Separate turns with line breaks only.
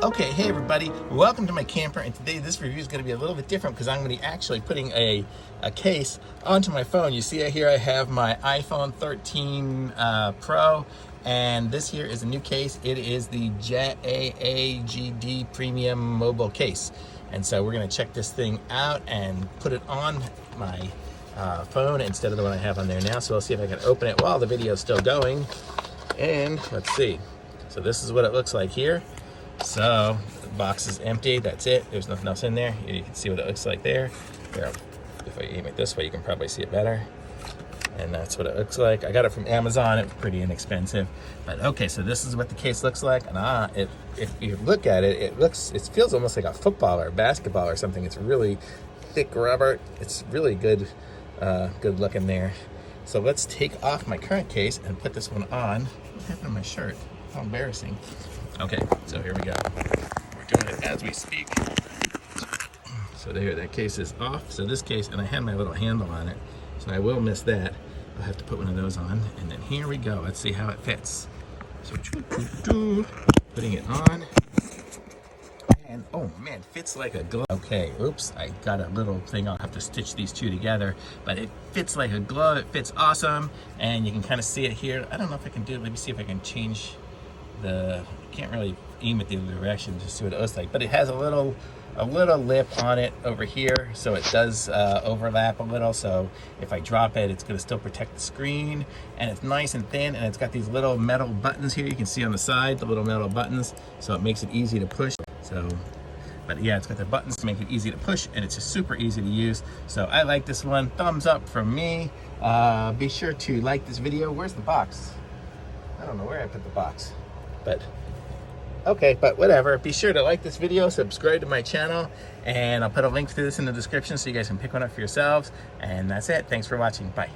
Okay, hey everybody, welcome to my camper, and today this review is going to be a little bit different because I'm going to be actually putting a case onto my phone. You see here I have my iPhone 13 Pro, and this here is a new case. It is the Jaagd Premium Mobile Case, and so we're going to check this thing out and put it on my phone instead of the one I have on there now. So we'll see if I can open it while the video is still going, and let's see. So this is what it looks like here. So the box is empty, that's it. There's nothing else in there. You can see what it looks like there. Here, if I aim it this way, you can probably see it better. And that's what it looks like. I got it from Amazon. It was pretty inexpensive. But okay, so this is what the case looks like. And if you look at it, it feels almost like a football or basketball or something. It's really thick rubber. It's really good, good looking there. So let's take off my current case and put this one on. What happened to my shirt? How embarrassing. Okay, so here we go. We're doing it as we speak. So there, that case is off. So this case, and I had my little handle on it, so I will miss that. I'll have to put one of those on. And then here we go. Let's see how it fits. So putting it on. And oh man, fits like a glove. Okay, oops, I got a little thing. I'll have to stitch these two together, but it fits like a glove. It fits awesome, and you can kind of see it here. I don't know if I can do it. Let me see if I can change I can't really aim it the other direction to see what it looks like, but it has a little lip on it over here, so it does overlap a little. So if I drop it, it's going to still protect the screen, and it's nice and thin, and it's got these little metal buttons here. You can see on the side the little metal buttons, so it makes it easy to push. So, but yeah, it's got the buttons to make it easy to push, and it's just super easy to use. So I like this one. Thumbs up from me. Be sure to like this video. Where's the box? I don't know where I put the box. But okay, but whatever. Be sure to like this video, subscribe to my channel, and I'll put a link to this in the description so you guys can pick one up for yourselves. And that's it. Thanks for watching. Bye.